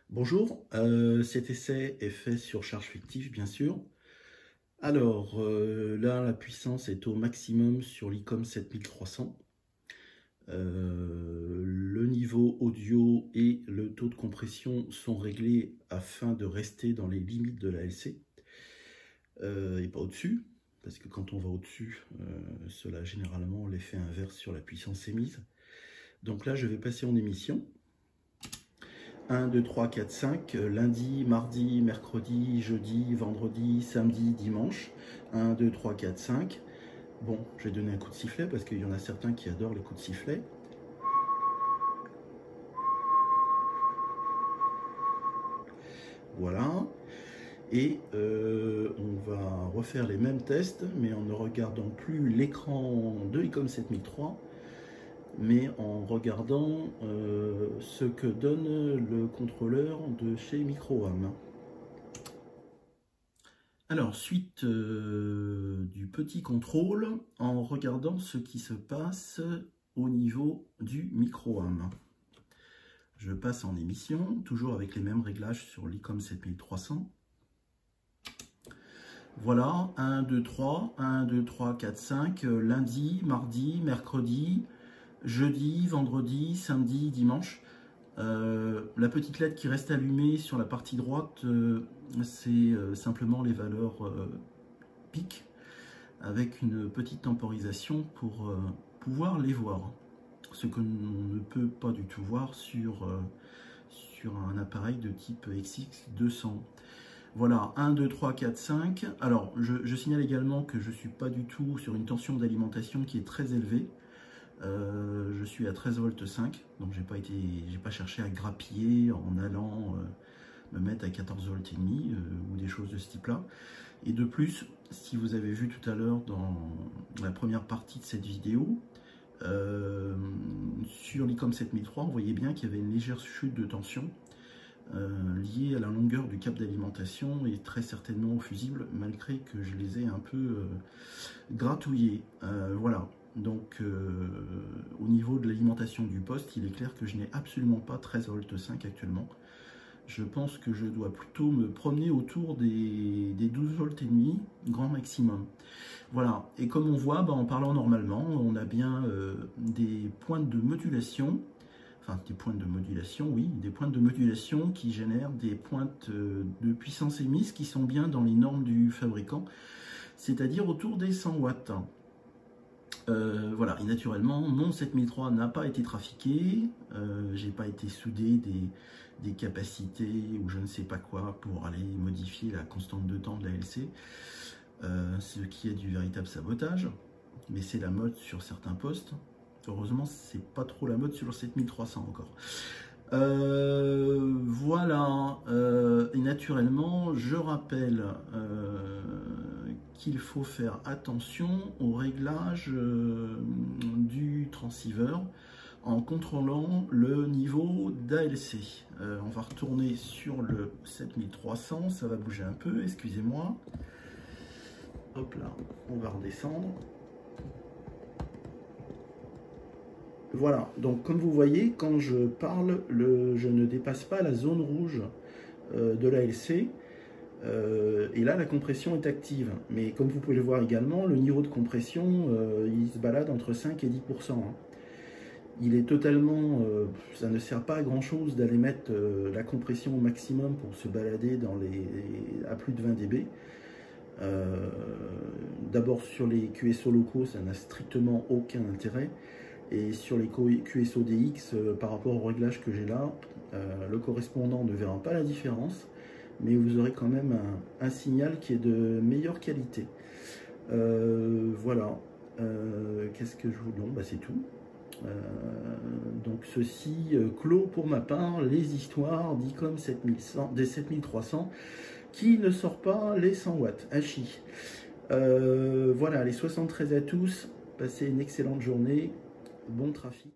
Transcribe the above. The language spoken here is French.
Bonjour, cet essai est fait sur charge fictive, bien sûr. Alors, là, la puissance est au maximum sur l'ICOM 7300. Le niveau audio et le taux de compression sont réglés afin de rester dans les limites de l'ALC et pas au-dessus, parce que quand on va au-dessus, cela a généralement l'effet inverse sur la puissance émise. Donc là, je vais passer en émission. 1, 2, 3, 4, 5, lundi, mardi, mercredi, jeudi, vendredi, samedi, dimanche. 1, 2, 3, 4, 5. Bon, je vais donner un coup de sifflet parce qu'il y en a certains qui adorent les coups de sifflet. Voilà. Et on va refaire les mêmes tests, mais en ne regardant plus l'écran de l'ICOM 7003, mais en regardant ce que donne le contrôleur de chez Micro-AM. Alors, suite du petit contrôle, en regardant ce qui se passe au niveau du Micro-AM. Je passe en émission, toujours avec les mêmes réglages sur l'ICOM 7300. Voilà, 1, 2, 3, 1, 2, 3, 4, 5, lundi, mardi, mercredi, jeudi, vendredi, samedi, dimanche. La petite LED qui reste allumée sur la partie droite, c'est simplement les valeurs pic, avec une petite temporisation pour pouvoir les voir. Ce que l'on ne peut pas du tout voir sur un appareil de type XX200. Voilà, 1, 2, 3, 4, 5. Alors, je signale également que je ne suis pas du tout sur une tension d'alimentation qui est très élevée. Je suis à 13 volts 5, donc j'ai pas cherché à grappiller en allant me mettre à 14 volts et demi ou des choses de ce type là. Et de plus, si vous avez vu tout à l'heure dans la première partie de cette vidéo, sur l'ICOM 7003, on voyait bien qu'il y avait une légère chute de tension liée à la longueur du câble d'alimentation et très certainement au fusible, malgré que je les ai un peu gratouillés. Voilà. Donc au niveau de l'alimentation du poste, il est clair que je n'ai absolument pas 13 volts 5 actuellement. Je pense que je dois plutôt me promener autour des 12 volts et demi, grand maximum. Voilà, et comme on voit, en parlant normalement, on a bien des pointes de modulation, enfin des pointes de modulation, oui, des pointes de modulation qui génèrent des pointes de puissance émise qui sont bien dans les normes du fabricant, c'est-à-dire autour des 100 watts. Voilà, et naturellement, mon 7003 n'a pas été trafiqué, j'ai pas été soudé des capacités ou je ne sais pas quoi pour aller modifier la constante de temps de la LC, ce qui est du véritable sabotage, mais c'est la mode sur certains postes. Heureusement, c'est pas trop la mode sur le 7300 encore. Voilà, et naturellement, je rappelle qu'il faut faire attention au réglage du transceiver en contrôlant le niveau d'ALC. On va retourner sur le 7300, ça va bouger un peu, excusez-moi. Hop là, on va redescendre. Voilà, donc comme vous voyez, quand je parle, je ne dépasse pas la zone rouge de l'ALC. Et là, la compression est active. Mais comme vous pouvez le voir également, le niveau de compression, il se balade entre 5 et 10%. Hein. Il est totalement... ça ne sert pas à grand-chose d'aller mettre la compression au maximum pour se balader à plus de 20 dB. D'abord, sur les QSO locaux, ça n'a strictement aucun intérêt. Et sur les QSO DX, par rapport au réglage que j'ai là, le correspondant ne verra pas la différence, mais vous aurez quand même un signal qui est de meilleure qualité. Voilà. Qu'est-ce que je vous dis? C'est tout. Donc ceci clôt pour ma part les histoires d'ICOM des 7300 qui ne sort pas les 100 watts. Hachi. Voilà, les 73 à tous. Passez une excellente journée. Bon trafic.